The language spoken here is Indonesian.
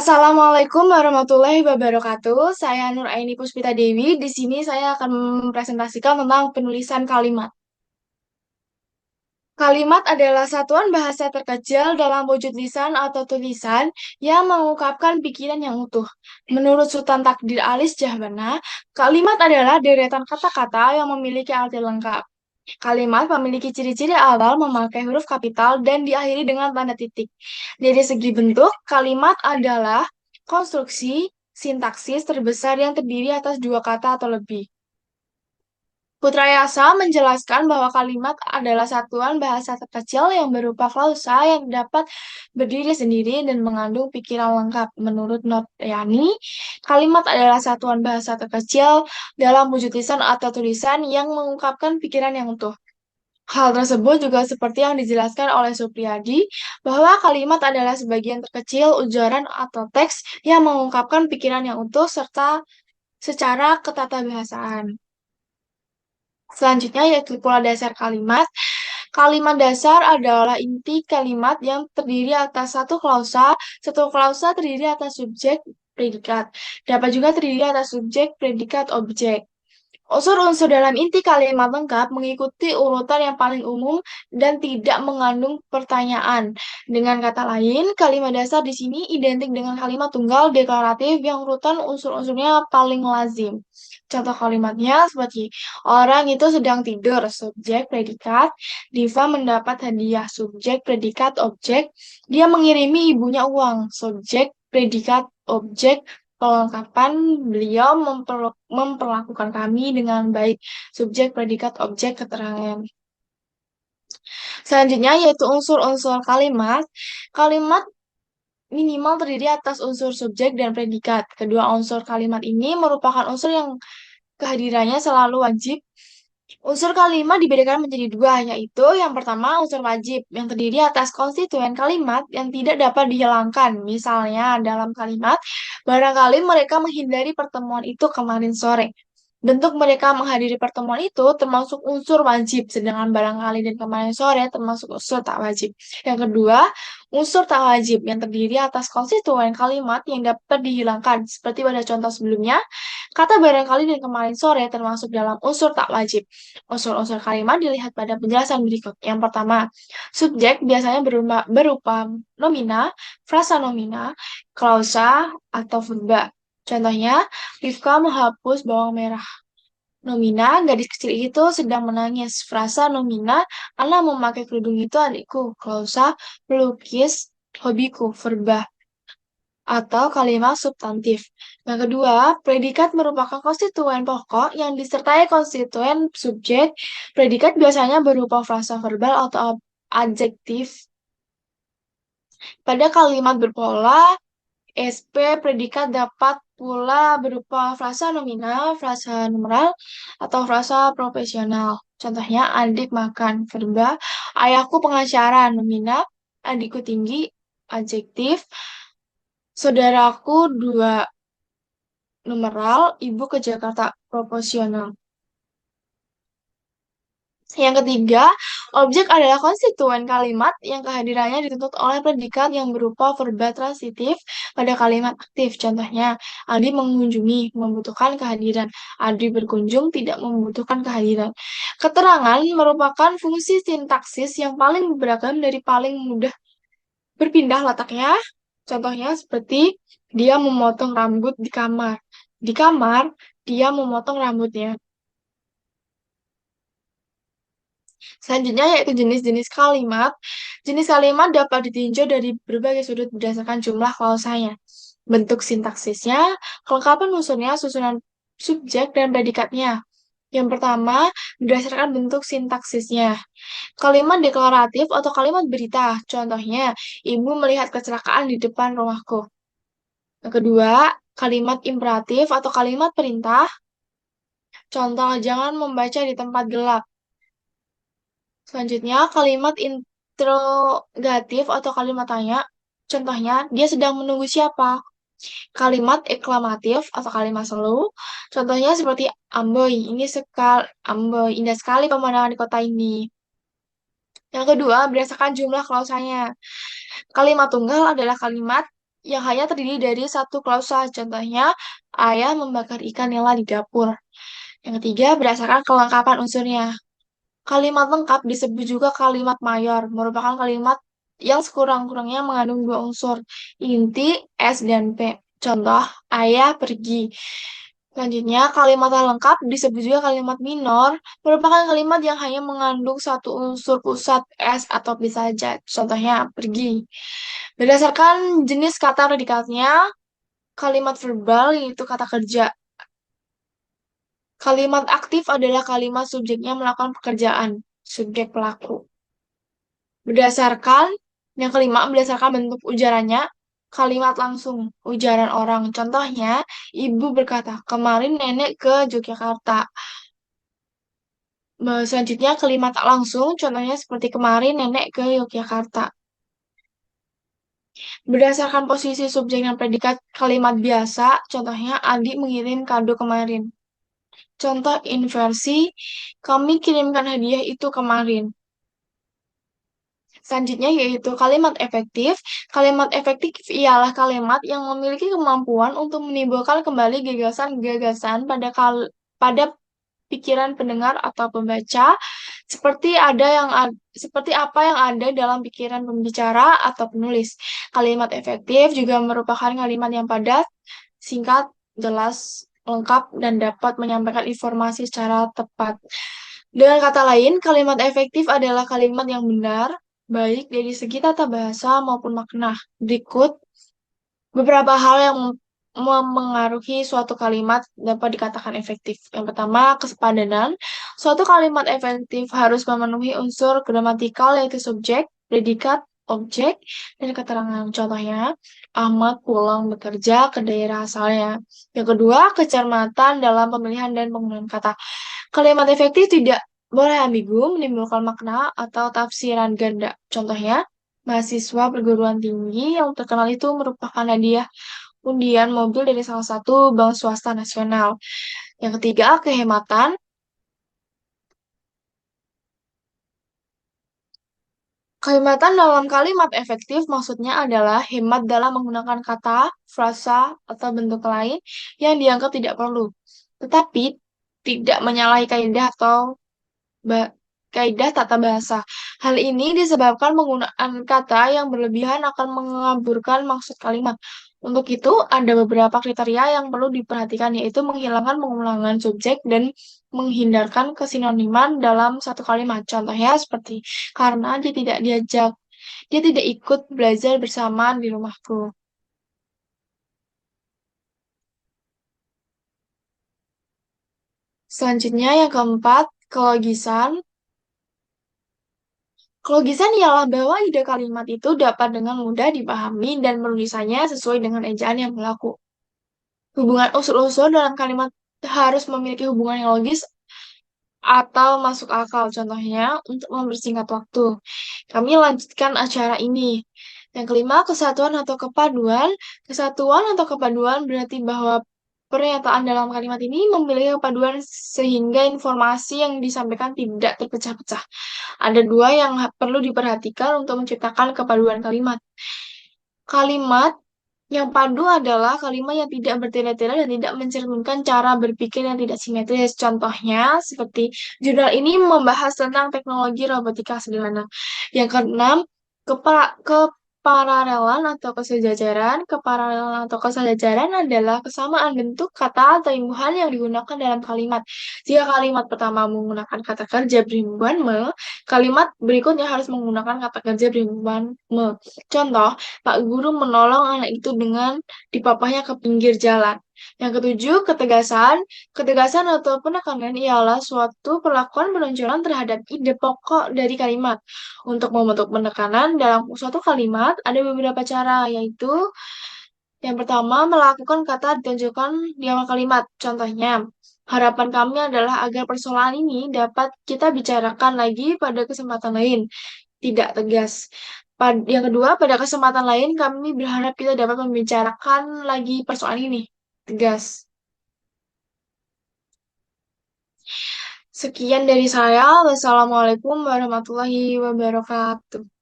Assalamualaikum warahmatullahi wabarakatuh. Saya Nur Aini Puspita Dewi. Di sini saya akan mempresentasikan tentang penulisan kalimat. Kalimat adalah satuan bahasa terkecil dalam wujud lisan atau tulisan yang mengungkapkan pikiran yang utuh. Menurut Sultan Takdir Alis Jahbana, kalimat adalah deretan kata-kata yang memiliki arti lengkap. Kalimat memiliki ciri-ciri awal memakai huruf kapital dan diakhiri dengan tanda titik. Dari segi bentuk, kalimat adalah konstruksi sintaksis terbesar yang terdiri atas dua kata atau lebih. Putrayasa menjelaskan bahwa kalimat adalah satuan bahasa terkecil yang berupa klausa yang dapat berdiri sendiri dan mengandung pikiran lengkap. Menurut Notyani, kalimat adalah satuan bahasa terkecil dalam wujud lisan atau tulisan yang mengungkapkan pikiran yang utuh. Hal tersebut juga seperti yang dijelaskan oleh Supriyadi, bahwa kalimat adalah sebagian terkecil ujaran atau teks yang mengungkapkan pikiran yang utuh serta secara ketatabahasaan. Selanjutnya yaitu pola dasar kalimat. Kalimat dasar adalah inti kalimat yang terdiri atas satu klausa terdiri atas subjek, predikat. Dapat juga terdiri atas subjek, predikat, objek. Unsur-unsur dalam inti kalimat lengkap mengikuti urutan yang paling umum dan tidak mengandung pertanyaan. Dengan kata lain, kalimat dasar di sini identik dengan kalimat tunggal deklaratif yang urutan unsur-unsurnya paling lazim. Contoh kalimatnya seperti orang itu sedang tidur, subjek, predikat. Diva mendapat hadiah, subjek, predikat, objek. Dia mengirimi ibunya uang, subjek, predikat, objek. Kelengkapan beliau memperlakukan kami dengan baik. Subjek, predikat, objek, keterangan. Selanjutnya yaitu unsur-unsur kalimat. Kalimat minimal terdiri atas unsur subjek dan predikat. Kedua unsur kalimat ini merupakan unsur yang kehadirannya selalu wajib. Unsur kalimat dibedakan menjadi dua, yaitu yang pertama unsur wajib, yang terdiri atas konstituen kalimat yang tidak dapat dihilangkan. Misalnya dalam kalimat, barangkali mereka menghindari pertemuan itu kemarin sore. Bentuk mereka menghadiri pertemuan itu termasuk unsur wajib, sedangkan barangkali dan kemarin sore termasuk unsur tak wajib. Yang kedua, unsur tak wajib yang terdiri atas konstituen kalimat yang dapat dihilangkan. Seperti pada contoh sebelumnya, kata barangkali dan kemarin sore termasuk dalam unsur tak wajib. Unsur-unsur kalimat dilihat pada penjelasan berikut. Yang pertama, subjek biasanya berupa nomina, frasa nomina, klausa, atau verba. Contohnya, Rifka menghapus bawang merah. Nomina, gadis kecil itu sedang menangis. Frasa nomina, Ana memakai kerudung itu adikku. Klausa, melukis, hobiku. Verba atau kalimat substantif. Yang kedua, predikat merupakan konstituen pokok yang disertai konstituen subjek. Predikat biasanya berupa frasa verbal atau adjektif. Pada kalimat berpola, SP predikat dapat pula berupa frasa nominal, frasa numeral, atau frasa profesional. Contohnya, adik makan, verba, ayahku pengacara, nominal, adikku tinggi, adjektif, saudaraku dua, numeral, ibu ke Jakarta, proporsional. Yang ketiga, objek adalah konstituen kalimat yang kehadirannya dituntut oleh predikat yang berupa verba transitif pada kalimat aktif. Contohnya, Adi mengunjungi, membutuhkan kehadiran. Adi berkunjung, tidak membutuhkan kehadiran. Keterangan merupakan fungsi sintaksis yang paling beragam dari paling mudah berpindah letaknya. Contohnya seperti dia memotong rambut di kamar. Di kamar, dia memotong rambutnya. Selanjutnya yaitu jenis-jenis kalimat. Jenis kalimat dapat ditinjau dari berbagai sudut berdasarkan jumlah klausanya, bentuk sintaksisnya, kelengkapan unsurnya, susunan subjek, dan predikatnya. Yang pertama, berdasarkan bentuk sintaksisnya. Kalimat deklaratif atau kalimat berita. Contohnya, ibu melihat kecelakaan di depan rumahku. Yang kedua, kalimat imperatif atau kalimat perintah. Contoh, jangan membaca di tempat gelap. Selanjutnya, kalimat interrogatif atau kalimat tanya. Contohnya, dia sedang menunggu siapa? Kalimat eklamatif atau kalimat selu. Contohnya seperti Amboy, Amboy, indah sekali pemandangan di kota ini. Yang kedua, berdasarkan jumlah klausanya. Kalimat tunggal adalah kalimat yang hanya terdiri dari satu klausa. Contohnya, ayah membakar ikan nila di dapur. Yang ketiga, berdasarkan kelengkapan unsurnya. Kalimat lengkap disebut juga kalimat mayor, merupakan kalimat yang sekurang-kurangnya mengandung dua unsur, inti, S, dan P. Contoh, ayah pergi. Selanjutnya, kalimat tak lengkap disebut juga kalimat minor, merupakan kalimat yang hanya mengandung satu unsur pusat S atau P saja. Contohnya, pergi. Berdasarkan jenis kata predikatnya, kalimat verbal yaitu kata kerja. Kalimat aktif adalah kalimat subjeknya melakukan pekerjaan, subjek pelaku. Berdasarkan, yang kelima, berdasarkan bentuk ujarannya, kalimat langsung, ujaran orang. Contohnya, ibu berkata, kemarin nenek ke Yogyakarta. Selanjutnya, kalimat tak langsung, contohnya seperti kemarin nenek ke Yogyakarta. Berdasarkan posisi subjek dan predikat kalimat biasa, contohnya adik mengirim kado kemarin. Contoh inversi, kami kirimkan hadiah itu kemarin. Selanjutnya yaitu kalimat efektif. Kalimat efektif ialah kalimat yang memiliki kemampuan untuk menimbulkan kembali gagasan-gagasan pada pikiran pendengar atau pembaca seperti apa yang ada dalam pikiran pembicara atau penulis. Kalimat efektif juga merupakan kalimat yang padat, singkat, jelas, lengkap, dan dapat menyampaikan informasi secara tepat. Dengan kata lain, kalimat efektif adalah kalimat yang benar, baik dari segi tata bahasa maupun makna. Berikut beberapa hal yang memengaruhi suatu kalimat dapat dikatakan efektif. Yang pertama, kesepadanan. Suatu kalimat efektif harus memenuhi unsur gramatikal yaitu subjek, predikat, objek, dan keterangan. Contohnya, Ahmad pulang bekerja ke daerah asalnya. Yang kedua, kecermatan dalam pemilihan dan penggunaan kata. Kalimat efektif tidak boleh ambigu, menimbulkan makna atau tafsiran ganda. Contohnya, mahasiswa perguruan tinggi yang terkenal itu merupakan hadiah undian mobil dari salah satu bank swasta nasional. Yang ketiga, kehematan. Kehematan dalam kalimat efektif maksudnya adalah hemat dalam menggunakan kata, frasa, atau bentuk lain yang dianggap tidak perlu, tetapi tidak menyalahi kaidah atau kaidah tata bahasa. Hal ini disebabkan penggunaan kata yang berlebihan akan mengaburkan maksud kalimat. Untuk itu, ada beberapa kriteria yang perlu diperhatikan, yaitu menghilangkan pengulangan subjek dan menghindarkan kesinoniman dalam satu kalimat. Contohnya seperti, karena dia tidak ikut belajar bersama di rumahku. Selanjutnya, yang keempat, kelogisan. Kelogisan ialah bahwa ide kalimat itu dapat dengan mudah dipahami dan penulisannya sesuai dengan ejaan yang berlaku. Hubungan unsur-unsur dalam kalimat harus memiliki hubungan yang logis atau masuk akal. Contohnya, untuk mempersingkat waktu. Kami lanjutkan acara ini. Yang kelima, kesatuan atau kepaduan. Kesatuan atau kepaduan berarti bahwa pernyataan dalam kalimat ini memiliki kepaduan sehingga informasi yang disampaikan tidak terpecah-pecah. Ada dua yang perlu diperhatikan untuk menciptakan kepaduan kalimat. Kalimat yang padu adalah kalimat yang tidak bertele-tele dan tidak mencerminkan cara berpikir yang tidak simetris. Contohnya, seperti jurnal ini membahas tentang teknologi robotika sederhana. Yang keenam, keparalelan atau kesejajaran. Keparalelan atau kesejajaran adalah kesamaan bentuk kata atau imbuhan yang digunakan dalam kalimat. Jika kalimat pertama menggunakan kata kerja berimbuhan me, kalimat berikutnya harus menggunakan kata kerja berimbuhan me. Contoh, Pak guru menolong anak itu dengan dipapahnya ke pinggir jalan. Yang ketujuh, ketegasan. Ketegasan atau penekanan ialah suatu perlakuan penonjolan terhadap ide pokok dari kalimat. Untuk membentuk penekanan dalam suatu kalimat, ada beberapa cara, yaitu yang pertama, melakukan kata ditunjukkan di awal kalimat. Contohnya, harapan kami adalah agar persoalan ini dapat kita bicarakan lagi pada kesempatan lain. Tidak tegas. Yang kedua, pada kesempatan lain kami berharap kita dapat membicarakan lagi persoalan ini. Tegas. Sekian dari saya. Wassalamualaikum warahmatullahi wabarakatuh.